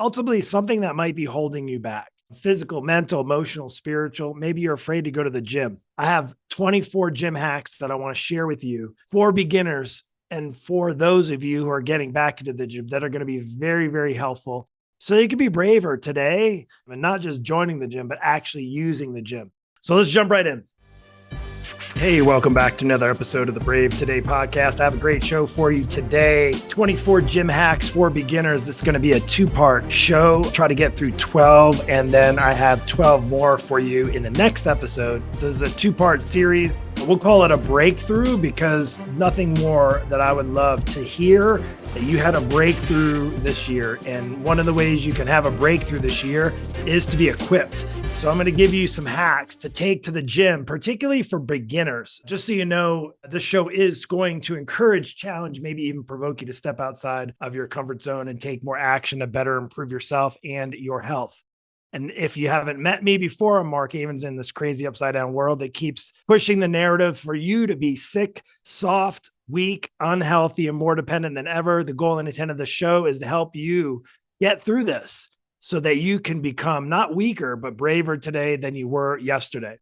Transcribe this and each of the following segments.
ultimately something that might be holding you back. Physical, mental, emotional, spiritual. Maybe you're afraid to go to the gym. I have 24 gym hacks that I want to share with you for beginners and for those of you who are getting back into the gym that are going to be very, very helpful. So you can be braver today and not just joining the gym, but actually using the gym. So let's jump right in. Hey, welcome back to another episode of the Brave Today podcast. I have a great show for you today. 24 gym hacks for beginners. This is going to be a two-part show. Try to get through 12, and then I have 12 more for you in the next episode. So this is a two-part series. We'll call it a breakthrough because nothing more that I would love to hear that you had a breakthrough this year. And one of the ways you can have a breakthrough this year is to be equipped. So I'm going to give you some hacks to take to the gym, particularly for beginners. Just so you know, this show is going to encourage, challenge, maybe even provoke you to step outside of your comfort zone and take more action to better improve yourself and your health. And if you haven't met me before, I'm Mark Avens in this crazy upside down world that keeps pushing the narrative for you to be sick, soft, weak, unhealthy, and more dependent than ever. The goal and intent of the show is to help you get through this, so that you can become not weaker, but braver today than you were yesterday.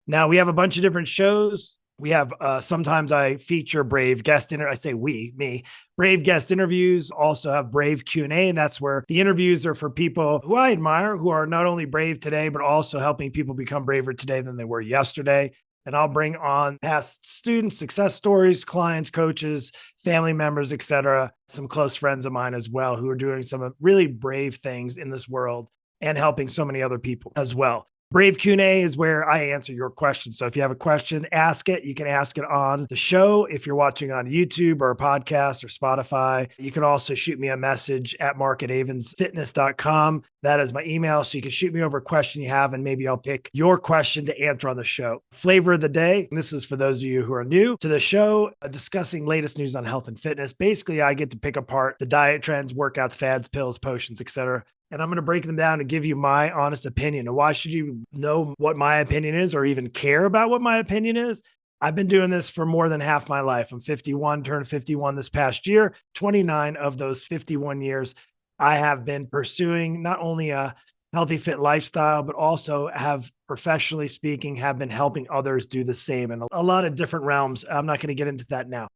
Now, we have a bunch of different shows. We have sometimes I feature brave guest I say me, brave guest interviews, also have brave Q&A. And that's where the interviews are for people who I admire, who are not only brave today, but also helping people become braver today than they were yesterday. And I'll bring on past students, success stories, clients, coaches, family members, etc. Some close friends of mine as well who are doing some really brave things in this world and helping so many other people as well. Brave Q&A is where I answer your questions. So if you have a question, ask it. You can ask it on the show. If you're watching on YouTube or a podcast or Spotify, you can also shoot me a message at mark@avensfitness.com. That is my email. So you can shoot me over a question you have, and maybe I'll pick your question to answer on the show. Flavor of the day. This is for those of you who are new to the show, discussing latest news on health and fitness. Basically, I get to pick apart the diet trends, workouts, fads, pills, potions, etc. And I'm going to break them down and give you my honest opinion. And why should you know what my opinion is or even care about what my opinion is? I've been doing this for more than half my life. I'm 51, turned 51 this past year. 29 of those 51 years, I have been pursuing not only a healthy, fit lifestyle, but also have, professionally speaking, have been helping others do the same in a lot of different realms. I'm not going to get into that now.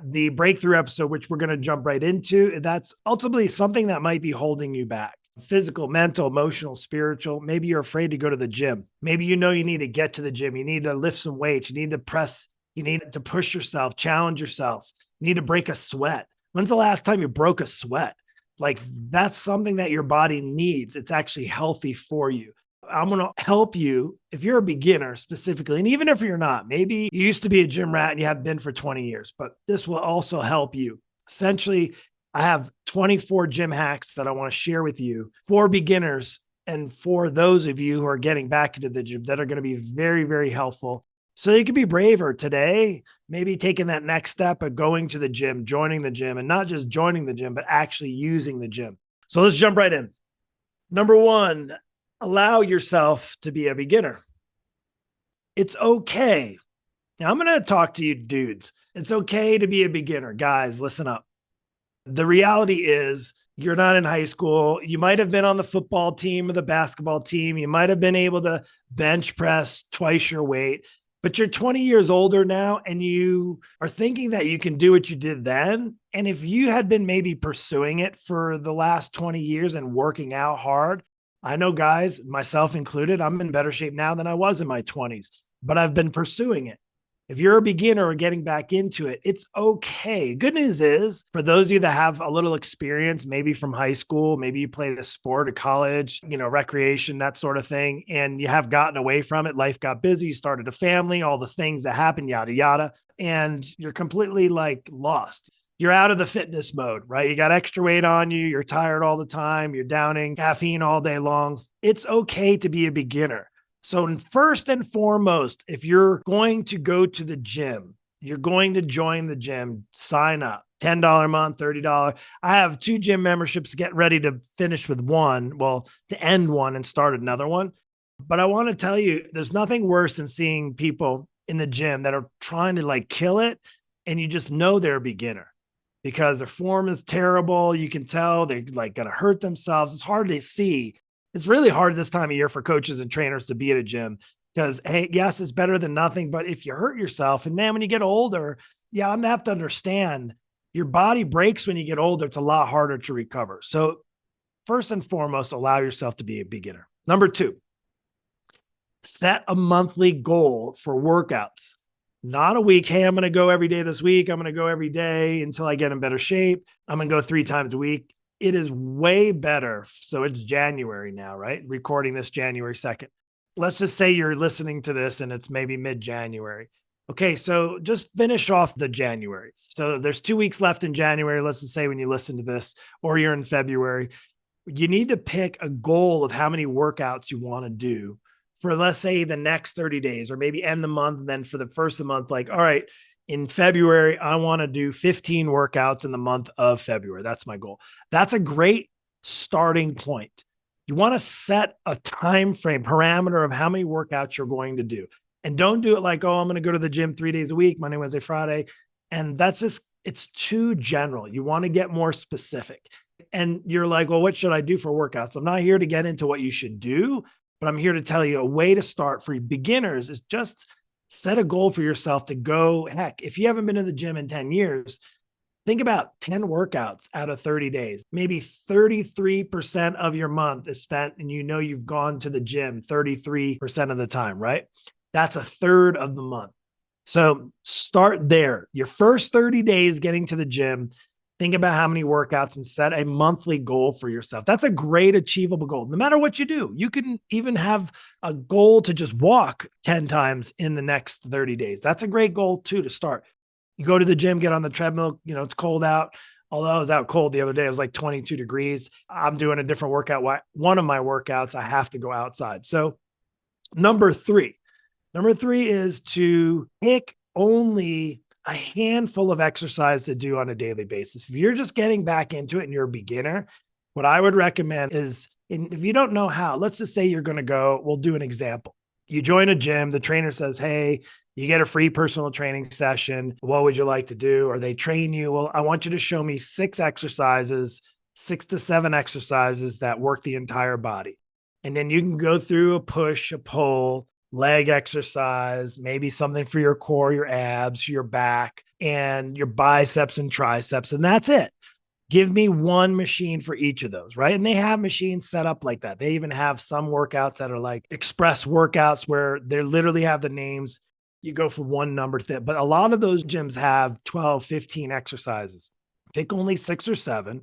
The breakthrough episode, which we're going to jump right into, that's ultimately something that might be holding you back. Physical, mental, emotional, spiritual. Maybe you're afraid to go to the gym. Maybe you know you need to get to the gym. You need to lift some weights. You need to press. You need to push yourself, challenge yourself. You need to break a sweat. When's the last time you broke a sweat? Like, that's something that your body needs. It's actually healthy for you. I'm going to help you if you're a beginner specifically. And even if you're not, maybe you used to be a gym rat and you have been for 20 years, but this will also help you. Essentially, I have 24 gym hacks that I want to share with you for beginners and for those of you who are getting back into the gym that are going to be very, very helpful. So you can be braver today, maybe taking that next step of going to the gym, joining the gym, and not just joining the gym, but actually using the gym. So let's jump right in. Number one, allow yourself to be a beginner. It's okay. Now I'm going to talk to you dudes. It's okay to be a beginner. Guys, listen up. The reality is you're not in high school. You might have been on the football team or the basketball team. You might have been able to bench press twice your weight, but you're 20 years older now and you are thinking that you can do what you did then. And if you had been maybe pursuing it for the last 20 years and working out hard, I know guys, myself included, I'm in better shape now than I was in my 20s, but I've been pursuing it. If you're a beginner or getting back into it, it's okay. Good news is, for those of you that have a little experience, maybe from high school, maybe you played a sport at college, recreation, that sort of thing, and you have gotten away from it. Life got busy, you started a family, all the things that happen, yada, yada, and you're completely lost. You're out of the fitness mode, right? You got extra weight on you. You're tired all the time. You're downing caffeine all day long. It's okay to be a beginner. So first and foremost, if you're going to go to the gym, you're going to join the gym, sign up. $10 a month, $30. I have 2 gym memberships, get ready to finish with one, to end one and start another one. But I want to tell you, there's nothing worse than seeing people in the gym that are trying to kill it, and you just know they're a beginner. because their form is terrible. You can tell they're like going to hurt themselves. It's hard to see. It's really hard this time of year for coaches and trainers to be at a gym because, hey, yes, it's better than nothing. But if you hurt yourself, and man, when you get older, yeah, I'm gonna have to understand your body breaks when you get older. It's a lot harder to recover. So, first and foremost, allow yourself to be a beginner. Number two, set a monthly goal for workouts, not a week. Hey, I'm going to go every day this week. I'm going to go every day until I get in better shape. I'm going to go 3 times a week. It is way better. So it's January now, right? Recording this January 2nd. Let's just say you're listening to this and it's maybe mid-January. Okay, so just finish off the January. So there's 2 weeks left in January. Let's just say when you listen to this, or you're in February, you need to pick a goal of how many workouts you want to do for, let's say, the next 30 days, or maybe end the month. And then for the first of the month, like, all right, in February, I want to do 15 workouts in the month of February. That's my goal. That's a great starting point. You want to set a time frame parameter of how many workouts you're going to do. And don't do it like, oh, I'm going to go to the gym 3 days a week, Monday, Wednesday, Friday. And that's just, it's too general. You want to get more specific. And you're like, well, what should I do for workouts? I'm not here to get into what you should do, but I'm here to tell you a way to start for beginners is just set a goal for yourself to go. Heck, if you haven't been to the gym in 10 years, think about 10 workouts out of 30 days. Maybe 33% of your month is spent and you know you've gone to the gym 33% of the time, right? That's a third of the month. So start there. Your first 30 days getting to the gym, think about how many workouts and set a monthly goal for yourself. That's a great achievable goal. No matter what you do, you can even have a goal to just walk 10 times in the next 30 days. That's a great goal too to start. You go to the gym, get on the treadmill, it's cold out. Although I was out cold the other day, it was like 22 degrees. I'm doing a different workout. One of my workouts, I have to go outside. So number three is to pick only a handful of exercise to do on a daily basis. If you're just getting back into it and you're a beginner, what I would recommend is, if you don't know how, let's just say you're going to go, we'll do an example. You join a gym, the trainer says, hey, you get a free personal training session. What would you like to do? Or they train you. Well, I want you to show me 6 to 7 exercises that work the entire body. And then you can go through a push, a pull, leg exercise, maybe something for your core, your abs, your back, and your biceps and triceps. And that's it. Give me one machine for each of those, right? And they have machines set up like that. They even have some workouts that are like express workouts where they literally have the names. You go for one number fit, but a lot of those gyms have 12, 15 exercises. Pick only 6 or 7.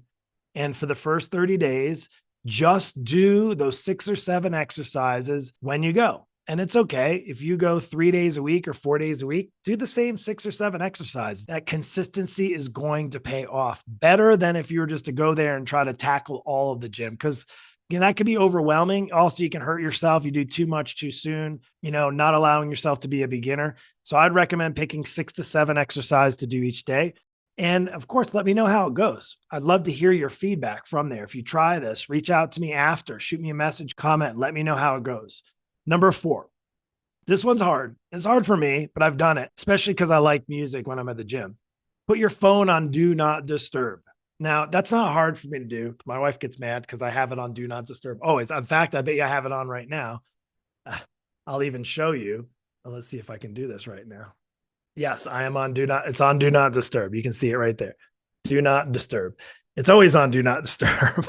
And for the first 30 days, just do those 6 or 7 exercises when you go. And it's okay if you go 3 days a week or 4 days a week, do the same 6 or 7 exercises. That consistency is going to pay off better than if you were just to go there and try to tackle all of the gym. Because that could be overwhelming. Also, you can hurt yourself. You do too much too soon, not allowing yourself to be a beginner. So I'd recommend picking 6 to 7 exercises to do each day. And of course, let me know how it goes. I'd love to hear your feedback from there. If you try this, reach out to me after, shoot me a message, comment, let me know how it goes. Number 4, this one's hard. It's hard for me, but I've done it, especially because I like music when I'm at the gym. Put your phone on do not disturb. Now, that's not hard for me to do. My wife gets mad because I have it on do not disturb always. In fact, I bet you I have it on right now. I'll even show you. Let's see if I can do this right now. Yes, I am on it's on do not disturb. You can see it right there. Do not disturb. It's always on do not disturb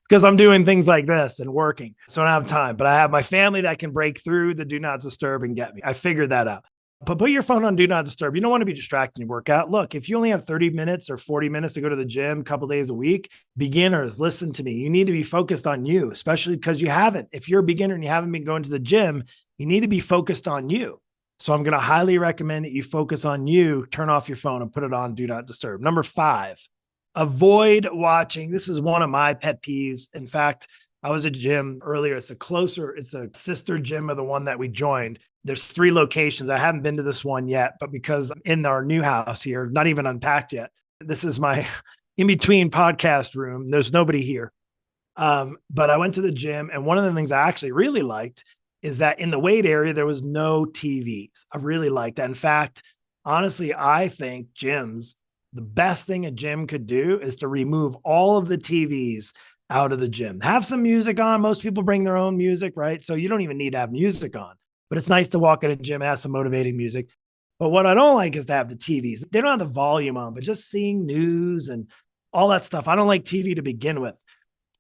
because I'm doing things like this and working. So I don't have time, but I have my family that can break through the do not disturb and get me. I figured that out. But put your phone on do not disturb. You don't want to be distracted in your workout. Look, if you only have 30 minutes or 40 minutes to go to the gym a couple days a week, beginners, listen to me. You need to be focused on you, especially because you haven't. If you're a beginner and you haven't been going to the gym, you need to be focused on you. So I'm going to highly recommend that you focus on you, turn off your phone and put it on do not disturb. Number 5, avoid watching. This is one of my pet peeves. In fact, I was at a gym earlier. It's a sister gym of the one that we joined. There's 3 locations. I haven't been to this one yet, but because I'm in our new house here, not even unpacked yet. This is my in-between podcast room. There's nobody here. But I went to the gym, and one of the things I actually really liked is that in the weight area, there was no TVs. I really liked that. In fact, honestly, I think gyms The best thing a gym could do is to remove all of the TVs out of the gym. Have some music on. Most people bring their own music, right? So you don't even need to have music on, but it's nice to walk in a gym and have some motivating music. But what I don't like is to have the TVs. They don't have the volume on, but just seeing news and all that stuff. I don't like TV to begin with.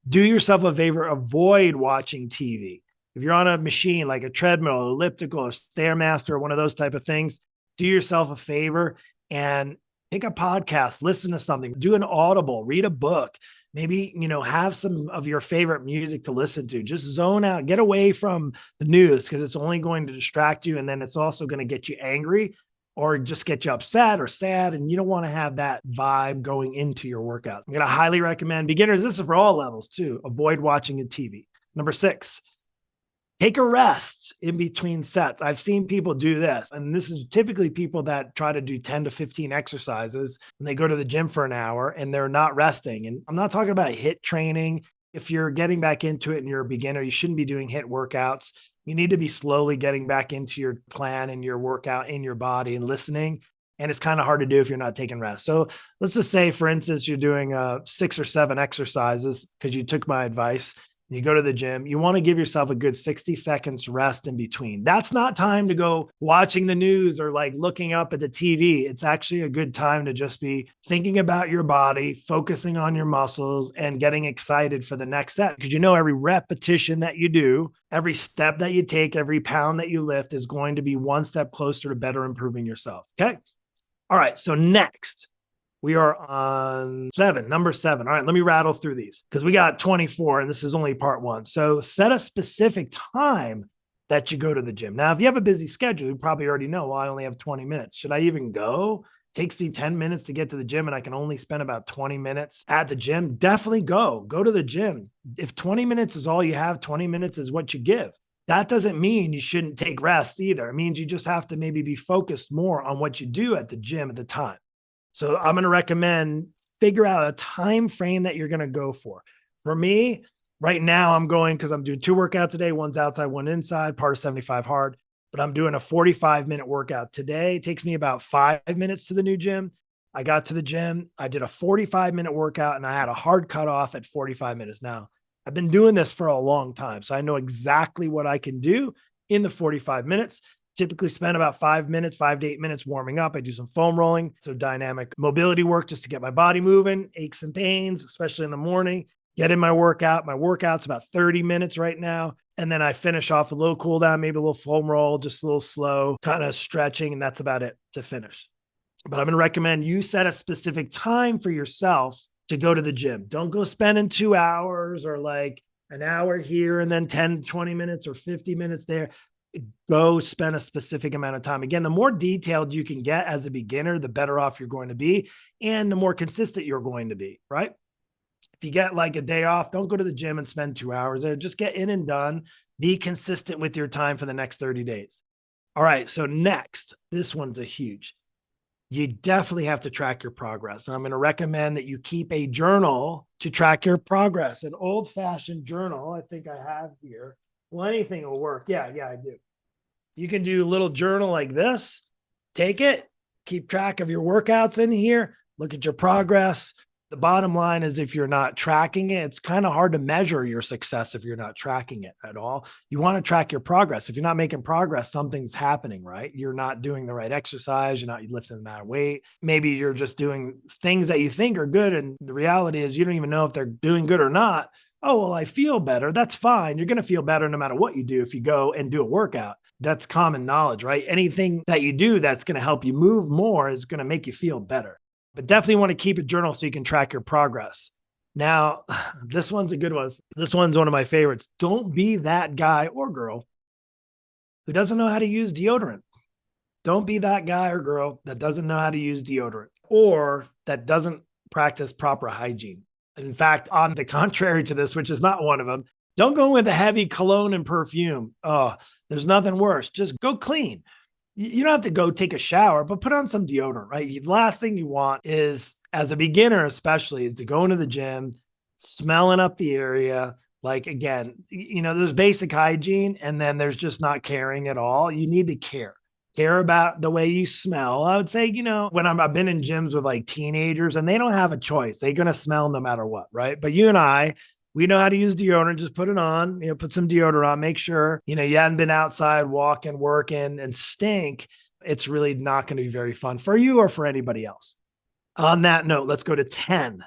Do yourself a favor, avoid watching TV. If you're on a machine like a treadmill, elliptical, or Stairmaster, or one of those type of things, do yourself a favor and take a podcast, listen to something, do an audible, read a book, maybe, have some of your favorite music to listen to. Just zone out, get away from the news because it's only going to distract you. And then it's also going to get you angry or just get you upset or sad. And you don't want to have that vibe going into your workout. I'm going to highly recommend beginners. This is for all levels too. Avoid watching a TV. Number 6, take a rest in between sets. I've seen people do this, and this is typically people that try to do 10 to 15 exercises and they go to the gym for an hour and they're not resting. And I'm not talking about HIIT training. If you're getting back into it and you're a beginner, you shouldn't be doing HIIT workouts. You need to be slowly getting back into your plan and your workout in your body and listening. And it's kind of hard to do if you're not taking rest. So let's just say, for instance, you're doing 6 or 7 exercises because you took my advice. You go to the gym, you want to give yourself a good 60 seconds rest in between. That's not time to go watching the news or like looking up at the TV. It's actually a good time to just be thinking about your body, focusing on your muscles, and getting excited for the next set. Because every repetition that you do, every step that you take, every pound that you lift is going to be one step closer to better improving yourself. Okay. All right. So next, we are on number 7. All right, let me rattle through these because we got 24 and this is only part 1. So set a specific time that you go to the gym. Now, if you have a busy schedule, you probably already know, well, I only have 20 minutes. Should I even go? It takes me 10 minutes to get to the gym and I can only spend about 20 minutes at the gym. Definitely go to the gym. If 20 minutes is all you have, 20 minutes is what you give. That doesn't mean you shouldn't take rest either. It means you just have to maybe be focused more on what you do at the gym at the time. So I'm going to recommend figure out a time frame that you're going to go for. For me, right now I'm going because I'm doing 2 workouts today. One's outside, one inside, part of 75 hard. But I'm doing a 45-minute workout today. It takes me about 5 minutes to the new gym. I got to the gym. I did a 45-minute workout and I had a hard cutoff at 45 minutes. Now, I've been doing this for a long time, so I know exactly what I can do in the 45 minutes. Typically spend about 5 to 8 minutes warming up. I do some foam rolling, so dynamic mobility work just to get my body moving, aches and pains, especially in the morning. Get in my workout. My workout's about 30 minutes right now. And then I finish off a little cool down, maybe a little foam roll, just a little slow, kind of stretching. And that's about it to finish. But I'm going to recommend you set a specific time for yourself to go to the gym. Don't go spending 2 hours or like an hour here and then 10, 20 minutes or 50 minutes there. Go spend a specific amount of time. Again, the more detailed you can get as a beginner, the better off you're going to be and the more consistent you're going to be, right? If you get like a day off, don't go to the gym and spend 2 hours there. Just get in and done. Be consistent with your time for the next 30 days. All right. So next, this one's a huge. You definitely have to track your progress. And I'm going to recommend that you keep a journal to track your progress. An old-fashioned journal, I think I have here. Well, anything will work. Yeah, I do. You can do a little journal like this. Take it, keep track of your workouts in here, look at your progress. The bottom line is if you're not tracking it, it's kind of hard to measure your success if you're not tracking it at all. You want to track your progress. If you're not making progress, something's happening, right? You're not doing the right exercise. You're not lifting the amount of weight. Maybe you're just doing things that you think are good. And the reality is you don't even know if they're doing good or not. Oh, well, I feel better. That's fine. You're going to feel better no matter what you do if you go and do a workout. That's common knowledge, right? Anything that you do that's going to help you move more is going to make you feel better. But definitely want to keep a journal so you can track your progress. Now, this one's a good one. This one's one of my favorites. Don't be that guy or girl who doesn't know how to use deodorant. Don't be that guy or girl that doesn't know how to use deodorant or that doesn't practice proper hygiene. In fact, on the contrary to this, which is not one of them, don't go with a heavy cologne and perfume. Oh, there's nothing worse. Just go clean. You don't have to go take a shower, but put on some deodorant, right? The last thing you want is, as a beginner especially, is to go into the gym, smelling up the area. Like, again, there's basic hygiene and then there's just not caring at all. You need to care. care about the way you smell. I would say, when I've been in gyms with like teenagers and they don't have a choice, they're going to smell no matter what. Right. But you and I, we know how to use deodorant. Just put it on, put some deodorant on, make sure, you hadn't been outside walking, working and stink. It's really not going to be very fun for you or for anybody else. On that note, let's go to 10.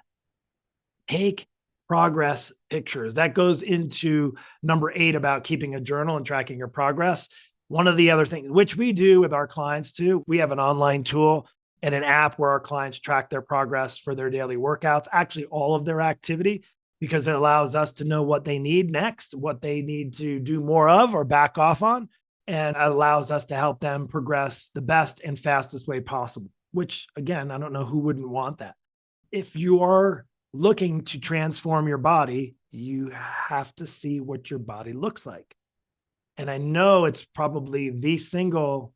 Take progress pictures. That goes into number 8 about keeping a journal and tracking your progress. One of the other things, which we do with our clients too, we have an online tool and an app where our clients track their progress for their daily workouts, actually all of their activity, because it allows us to know what they need next, what they need to do more of or back off on, and allows us to help them progress the best and fastest way possible, which again, I don't know who wouldn't want that. If you are looking to transform your body, you have to see what your body looks like. And I know it's probably the single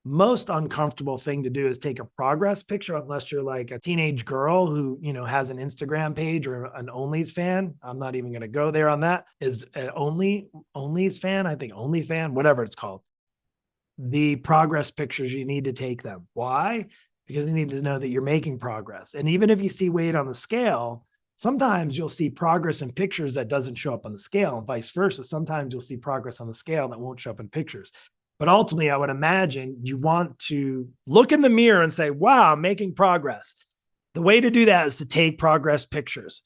most uncomfortable thing to do is take a progress picture, unless you're like a teenage girl who, has an Instagram page or an Only's fan. I'm not even going to go there on that. Is Only's fan? I think OnlyFan, whatever it's called. The progress pictures, you need to take them. Why? Because you need to know that you're making progress. And even if you see weight on the scale, sometimes you'll see progress in pictures that doesn't show up on the scale and vice versa. Sometimes you'll see progress on the scale that won't show up in pictures. But ultimately, I would imagine you want to look in the mirror and say, wow, I'm making progress. The way to do that is to take progress pictures.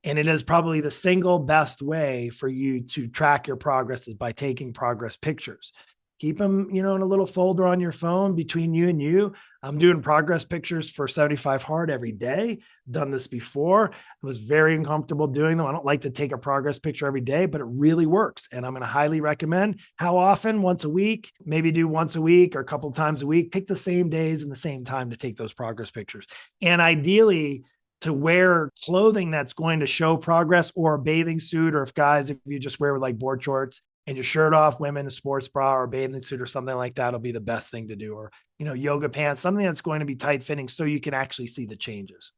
And it is probably the single best way for you to track your progress is by taking progress pictures. Keep them, in a little folder on your phone between you and you. I'm doing progress pictures for 75 Hard every day. Done this before. I was very uncomfortable doing them. I don't like to take a progress picture every day, but it really works. And I'm going to highly recommend. How often? Once a week, maybe do once a week or a couple of times a week. Pick the same days and the same time to take those progress pictures. And ideally, to wear clothing that's going to show progress, or a bathing suit, or if you just wear like board shorts and your shirt off, women, a sports bra or a bathing suit or something like that will be the best thing to do. Or, yoga pants, something that's going to be tight fitting so you can actually see the changes.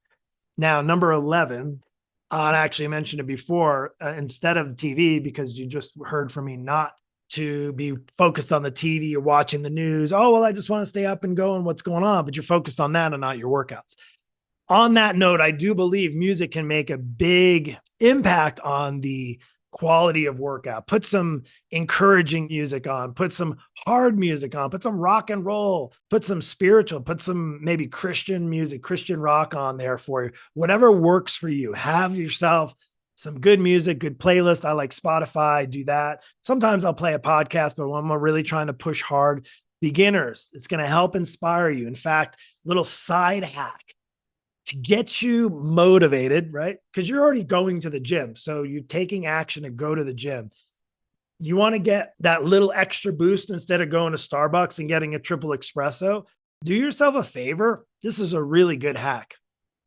Now, number 11, I actually mentioned it before, instead of TV, because you just heard from me not to be focused on the TV, you're watching the news. Oh, well, I just want to stay up and go and what's going on, but you're focused on that and not your workouts. On that note, I do believe music can make a big impact on the quality of workout. Put some encouraging music on, put some hard music on, put some rock and roll, put some spiritual, put some maybe Christian music, Christian rock on there for you. Whatever works for you. Have yourself some good music, good playlist. I like Spotify, do that. Sometimes I'll play a podcast, but when I'm really trying to push hard, beginners, it's going to help inspire you. In fact, little side hack to get you motivated, right? Because you're already going to the gym. So you're taking action to go to the gym. You want to get that little extra boost instead of going to Starbucks and getting a triple espresso. Do yourself a favor. This is a really good hack.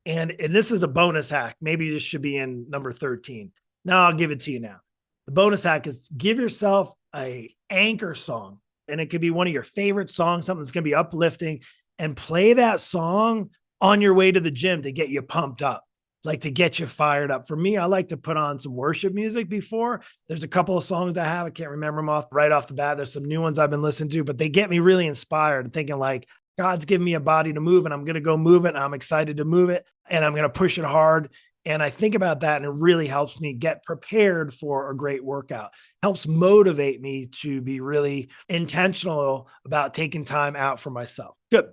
And this is a bonus hack. Maybe this should be in number 13. Now I'll give it to you now. The bonus hack is give yourself a anchor song. And it could be one of your favorite songs, something that's going to be uplifting, and play that song on your way to the gym to get you pumped up, like to get you fired up. For me, I like to put on some worship music before. There's a couple of songs I have. I can't remember them right off the bat. There's some new ones I've been listening to, but they get me really inspired and thinking like, God's given me a body to move and I'm going to go move it. And I'm excited to move it and I'm going to push it hard. And I think about that and it really helps me get prepared for a great workout. Helps motivate me to be really intentional about taking time out for myself. Good.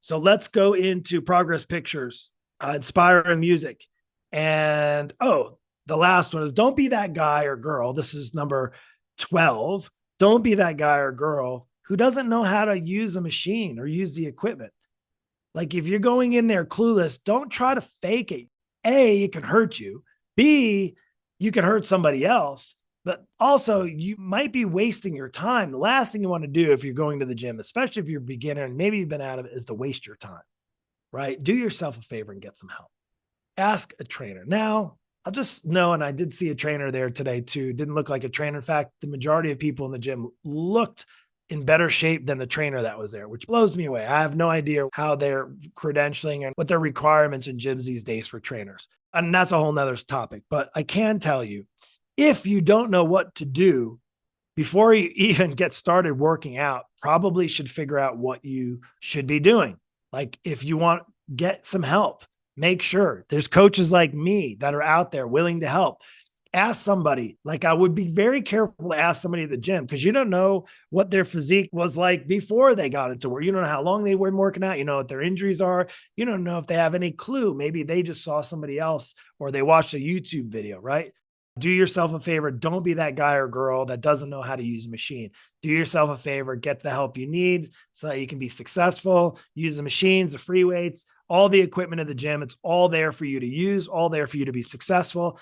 So let's go into progress pictures, inspiring music. And the last one is don't be that guy or girl. This is number 12. Don't be that guy or girl who doesn't know how to use a machine or use the equipment. Like if you're going in there clueless, don't try to fake it. A, it can hurt you. B, you can hurt somebody else. But also, you might be wasting your time. The last thing you want to do if you're going to the gym, especially if you're a beginner and maybe you've been out of it, is to waste your time, right? Do yourself a favor and get some help. Ask a trainer. Now, I'll just know, and I did see a trainer there today too. Didn't look like a trainer. In fact, the majority of people in the gym looked in better shape than the trainer that was there, which blows me away. I have no idea how they're credentialing and what their requirements in gyms these days for trainers. And that's a whole nother topic. But I can tell you, if you don't know what to do, before you even get started working out, probably should figure out what you should be doing. Like if you want, get some help, make sure there's coaches like me that are out there willing to help. Ask somebody. Like I would be very careful to ask somebody at the gym because you don't know what their physique was like before they got into work. You don't know how long they were working out. You know what their injuries are. You don't know if they have any clue. Maybe they just saw somebody else or they watched a YouTube video, right? Do yourself a favor. Don't be that guy or girl that doesn't know how to use a machine. Do yourself a favor. Get the help you need so that you can be successful. Use the machines, the free weights, all the equipment at the gym. It's all there for you to use, all there for you to be successful.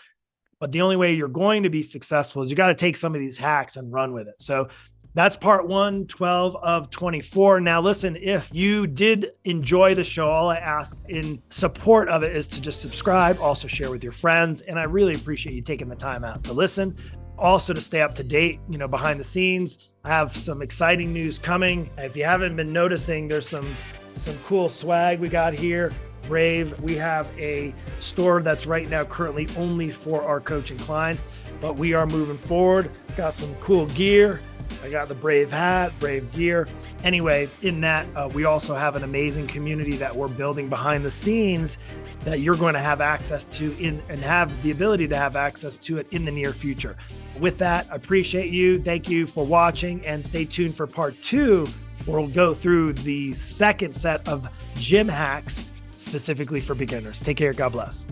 But the only way you're going to be successful is you got to take some of these hacks and run with it. So that's part 112 of 24. Now, listen, if you did enjoy the show, all I ask in support of it is to just subscribe, also share with your friends. And I really appreciate you taking the time out to listen. Also to stay up to date, behind the scenes. I have some exciting news coming. If you haven't been noticing, there's some cool swag we got here. Brave. We have a store that's right now currently only for our coaching clients, but we are moving forward. Got some cool gear. I got the Brave hat, Brave gear. Anyway, in that, we also have an amazing community that we're building behind the scenes that you're going to have access to and have the ability to have access to it in the near future. With that, I appreciate you. Thank you for watching and stay tuned for part 2, where we'll go through the second set of gym hacks specifically for beginners. Take care. God bless.